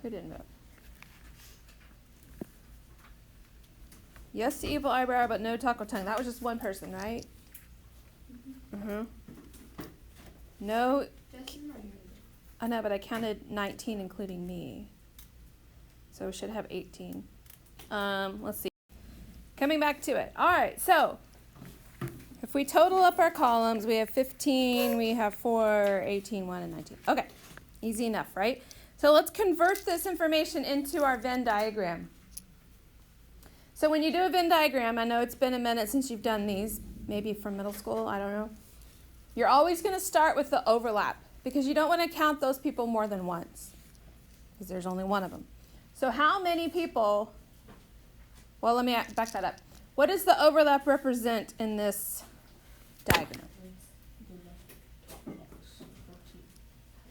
Who didn't vote? Yes to evil eyebrow, but no taco tongue. That was just one person, right? Mm-hmm. No. I know, but I counted 19, including me. So we should have 18. Let's see. Coming back to it. All right, so if we total up our columns, we have 15, we have 4, 18, 1, and 19. Okay, easy enough, right? So let's convert this information into our Venn diagram. So when you do a Venn diagram, I know it's been a minute since you've done these, maybe from middle school, I don't know. You're always going to start with the overlap because you don't want to count those people more than once because there's only one of them. So how many people, well, let me back that up. What does the overlap represent in this diagram?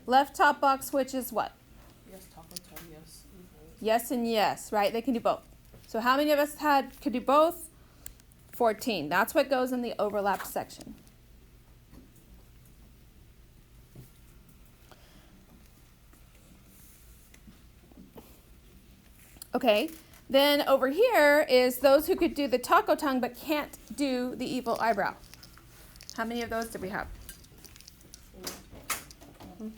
Left top box, which is what? Yes, taco tongue, yes. Yes and yes, right? They can do both. So how many of us could do both? 14. That's what goes in the overlap section. Okay, then over here is those who could do the taco tongue but can't do the evil eyebrow. How many of those do we have? 4.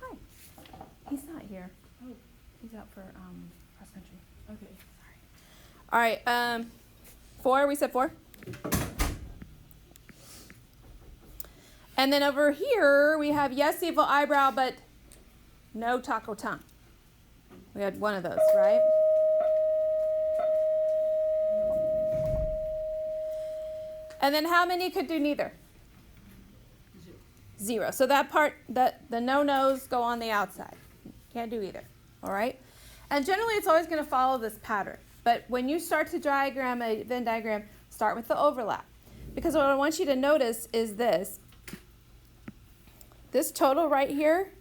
Hi. He's not here. Oh, he's out for cross country. Okay. Sorry. All right, 4, we said 4. And then over here we have yes, evil eyebrow, but no taco tongue. We had one of those, right? And then how many could do neither? 0. So that part, the no-nos go on the outside. Can't do either, all right? And generally it's always going to follow this pattern. But when you start to diagram a Venn diagram, start with the overlap. Because what I want you to notice is this. This total right here,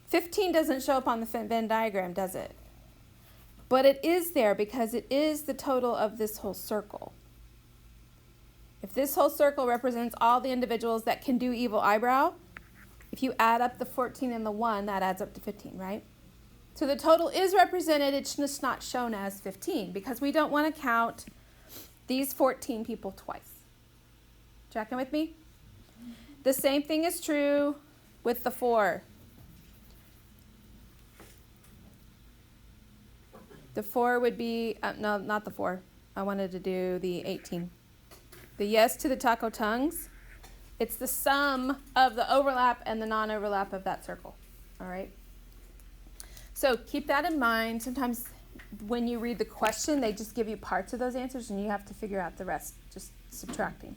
15 doesn't show up on the Venn diagram, does it? But it is there because it is the total of this whole circle. If this whole circle represents all the individuals that can do evil eyebrow, if you add up the 14 and the 1, that adds up to 15, right? So the total is represented, it's just not shown as 15 because we don't want to count these 14 people twice. Checking with me? The same thing is true with the 4. The 4 would be, no, not the 4. I wanted to do the 18. The yes to the taco tongues, it's the sum of the overlap and the non-overlap of that circle, all right? So keep that in mind. Sometimes when you read the question, they just give you parts of those answers and you have to figure out the rest, just subtracting.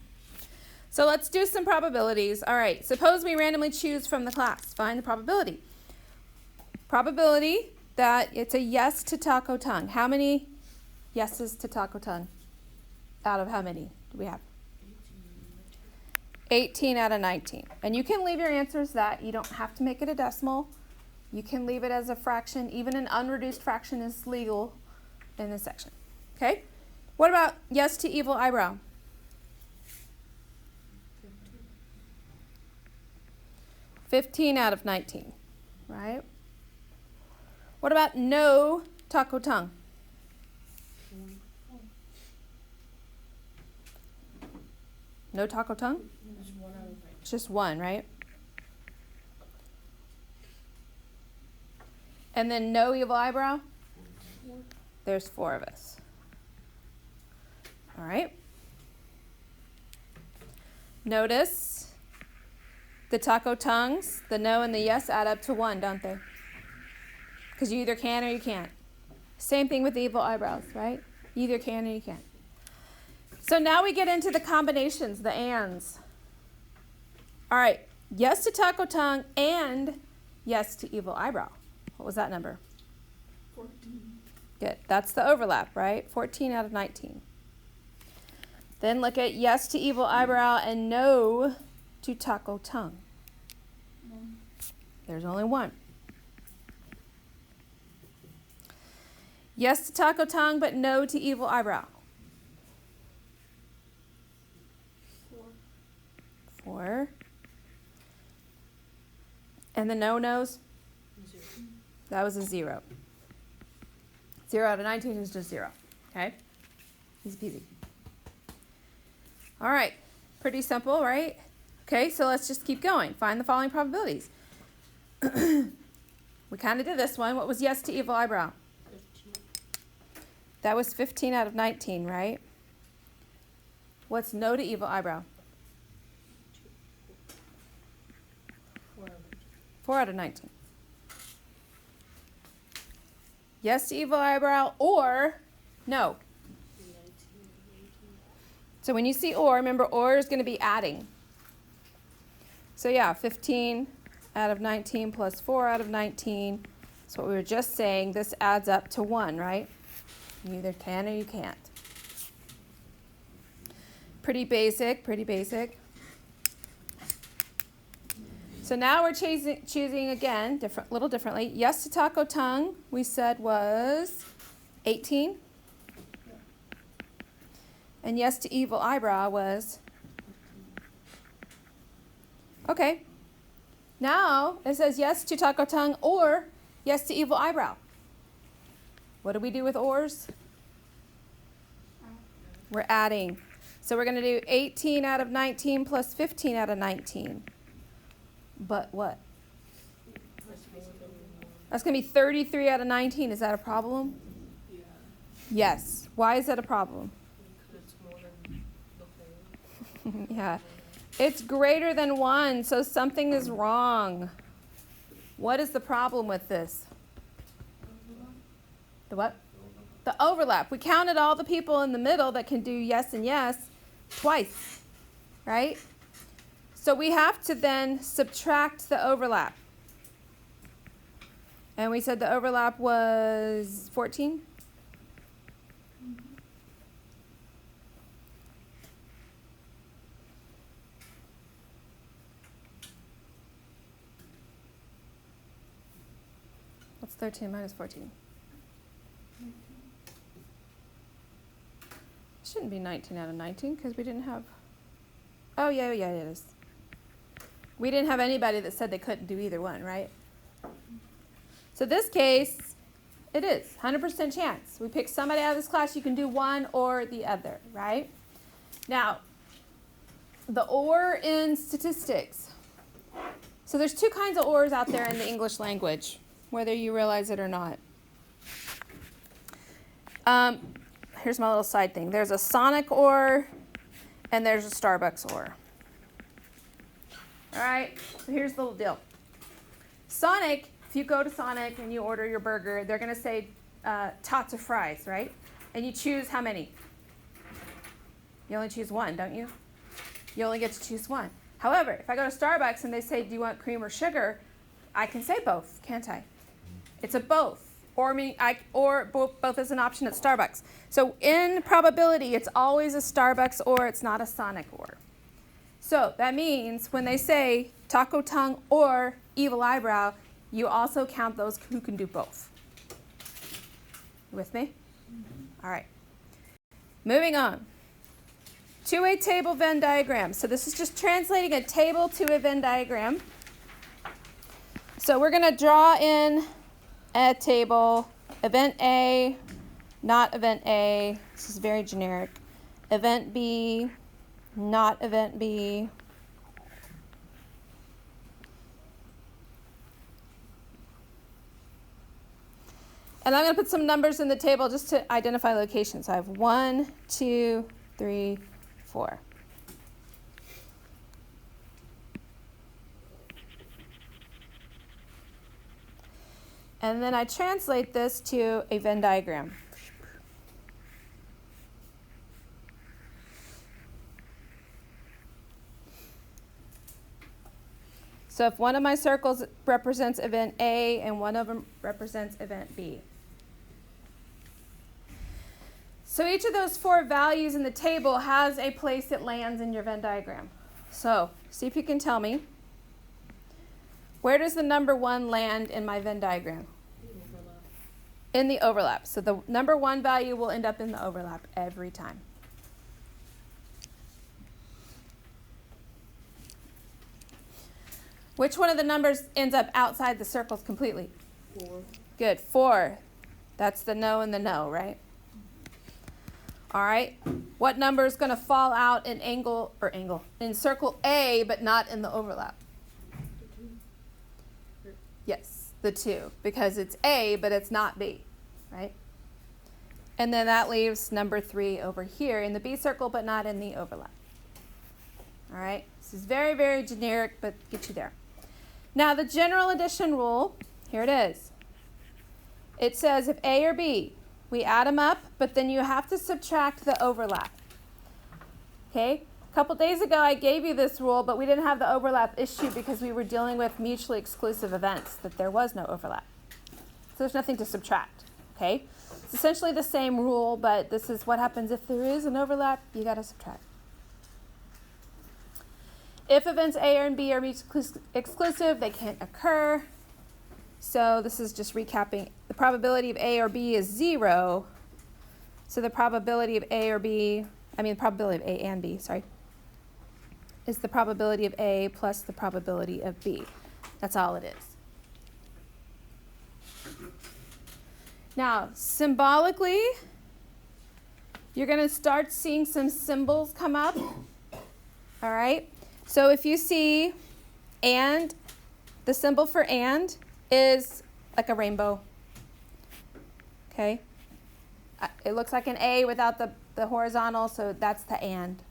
So let's do some probabilities. All right, suppose we randomly choose from the class. Find the probability. Probability that it's a yes to taco tongue. How many yeses to taco tongue? Out of how many do we have? 18 out of 19. And you can leave your answers that. You don't have to make it a decimal. You can leave it as a fraction. Even an unreduced fraction is legal in this section. Okay? What about yes to evil eyebrow? 15 out of 19, right? What about no taco tongue? No taco tongue? It's just 1, right? And then no evil eyebrow? There's 4 of us. All right. Notice the taco tongues, the no and the yes add up to 1, don't they? Because you either can or you can't. Same thing with the evil eyebrows, right? You either can or you can't. So now we get into the combinations, the ands. All right, yes to taco tongue and yes to evil eyebrow. What was that number? 14. Good. That's the overlap, right? 14 out of 19. Then look at yes to evil eyebrow and no to taco tongue. 1. There's only 1. Yes to taco tongue, but no to evil eyebrow. 4. And the no-nos? 0. That was a 0. 0 out of 19 is just 0. Okay? Easy peasy. All right. Pretty simple, right? Okay, so let's just keep going. Find the following probabilities. We kind of did this one. What was yes to evil eyebrow? 15. That was 15 out of 19, right? What's no to evil eyebrow? 4 out of 19. Yes to evil eyebrow or no. 19. So when you see or, remember or is going to be adding. So yeah, 15 out of 19 plus 4 out of 19. That's what we were just saying. This adds up to 1, right? You either can or you can't. Pretty basic, pretty basic. So now we're choosing again, little differently. Yes to taco tongue, we said was 18. And yes to evil eyebrow was, okay. Now it says yes to taco tongue or yes to evil eyebrow. What do we do with ors? We're adding. So we're going to do 18 out of 19 plus 15 out of 19. But what? That's going to be 33 out of 19. Is that a problem? Yeah. Yes. Why is that a problem? Because it's more than the whole. Yeah. It's greater than 1, so something is wrong. What is the problem with this? The what? The overlap. We counted all the people in the middle that can do yes and yes twice, right? So we have to then subtract the overlap. And we said the overlap was 14? What's 13 minus 14? It shouldn't be 19 out of 19 because we didn't have... Oh, yeah, it is. We didn't have anybody that said they couldn't do either one, right? So this case, it is 100% chance. We pick somebody out of this class, you can do one or the other, right? Now, the or in statistics. So there's two kinds of ors out there in the English language, whether you realize it or not. Here's my little side thing. There's a Sonic or and there's a Starbucks or. All right, so here's the little deal. Sonic, if you go to Sonic and you order your burger, they're going to say tots of fries, right? And you choose how many? You only choose one, don't you? You only get to choose one. However, if I go to Starbucks and they say, do you want cream or sugar? I can say both, can't I? It's a both. Or both is an option at Starbucks. So in probability, it's always a Starbucks or it's not a Sonic or. So that means when they say taco tongue or evil eyebrow, you also count those who can do both. You with me? Mm-hmm. All right. Moving on. To a table Venn diagram. So this is just translating a table to a Venn diagram. So we're going to draw in a table, event A, not event A. This is very generic. Event B, not event B. And I'm going to put some numbers in the table just to identify locations. I have 1, 2, 3, 4. And then I translate this to a Venn diagram. So if one of my circles represents event A and one of them represents event B. So each of those 4 values in the table has a place it lands in your Venn diagram. So see if you can tell me. Where does the number 1 land in my Venn diagram? Overlap. In the overlap. So the number 1 value will end up in the overlap every time. Which one of the numbers ends up outside the circles completely? 4. Good. 4. That's the no and the no, right? All right. What number is going to fall out in in circle A, but not in the overlap? Yes, the 2, because it's A, but it's not B, right? And then that leaves number 3 over here in the B circle, but not in the overlap. All right. This is very, very generic, but get you there. Now, the general addition rule, here it is. It says if A or B, we add them up, but then you have to subtract the overlap. Okay? A couple days ago, I gave you this rule, but we didn't have the overlap issue because we were dealing with mutually exclusive events, that there was no overlap. So there's nothing to subtract. Okay? It's essentially the same rule, but this is what happens if there is an overlap. You got to subtract. If events A and B are mutually exclusive, they can't occur. So this is just recapping. The probability of A or B is 0. So the probability of the probability of A and B, is the probability of A plus the probability of B. That's all it is. Now, symbolically, you're going to start seeing some symbols come up. All right? So if you see and, the symbol for and is like a rainbow. Okay? It looks like an A without the horizontal, so that's the and.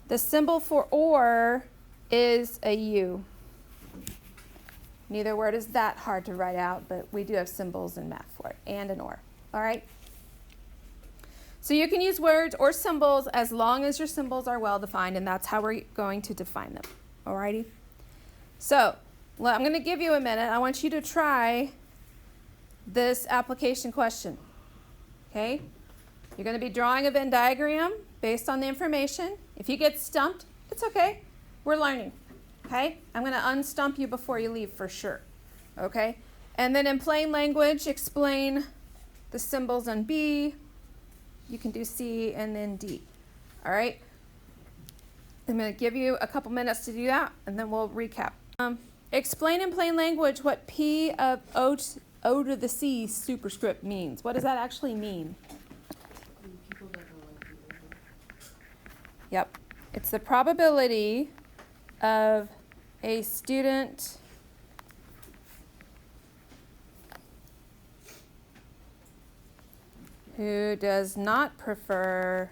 The symbol for or is a U. Neither word is that hard to write out, but we do have symbols in math for it, and an or. All right? So you can use words or symbols as long as your symbols are well defined, and that's how we're going to define them. All righty? So, I'm going to give you a minute. I want you to try this application question. Okay? You're going to be drawing a Venn diagram based on the information. If you get stumped, it's okay. We're learning. Okay? I'm going to unstump you before you leave for sure. Okay? And then in plain language, explain the symbols on B. You can do C and then D. All right? I'm going to give you a couple minutes to do that, and then we'll recap. Explain in plain language what P of O to the C superscript means. What does that actually mean? People that don't like the over. Yep. It's the probability of a student who does not prefer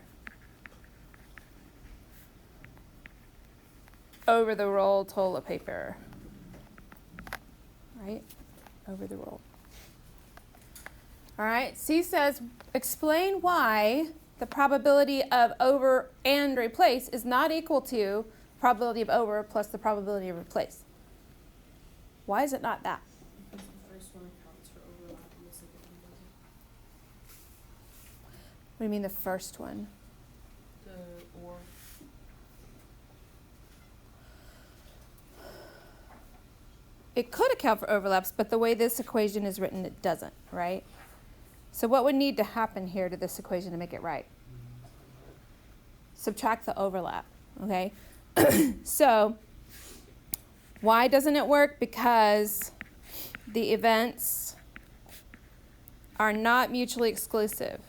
over the roll toilet paper. Right? Over the roll. All right. C says, explain why the probability of over and replace is not equal to probability of over plus the probability of replace. Why is it not that? Because the first one accounts for overlap and the second one doesn't. What do you mean the first one? The or. It could account for overlaps, but the way this equation is written, it doesn't, right? So what would need to happen here to this equation to make it right? Subtract the overlap, okay? So why doesn't it work? Because the events are not mutually exclusive.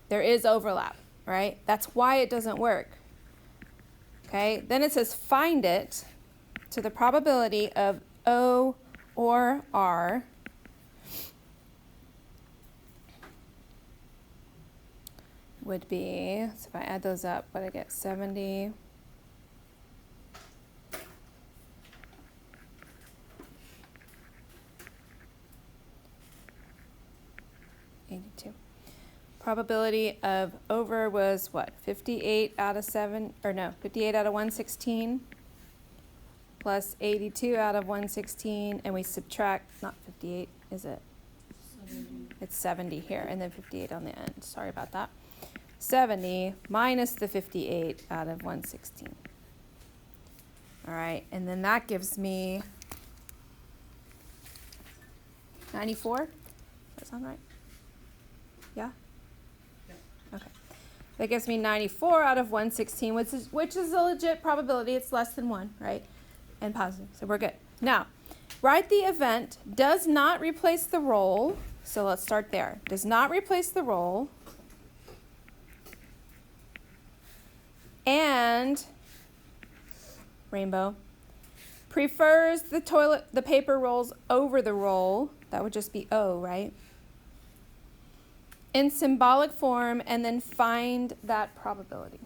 There is overlap, right? That's why it doesn't work. Okay, then it says find it to the probability of O or R would be, so if I add those up, what I get, 70. Probability of over was what? 58 out of 116 plus 82 out of 116, and we subtract, not 58, is it? 70. It's 70 here, and then 58 on the end. Sorry about that. 70 minus the 58 out of 116. All right, and then that gives me 94. Does that sound right? Yeah? Okay. That gives me 94 out of 116, which is a legit probability. It's less than 1, right? And positive. So we're good. Now, write the event does not replace the role. So let's start there. Does not replace the role. And rainbow prefers the paper rolls over the roll. That would just be O, right? In symbolic form, and then find that probability.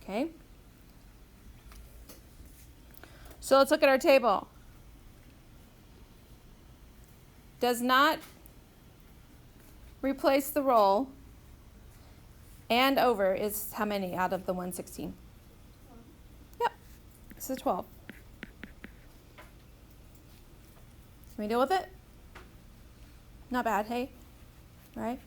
Okay? So let's look at our table. Does not replace the roll, and over is how many out of the 116? Yep, this is 12. Can we deal with it? Not bad, hey? Right?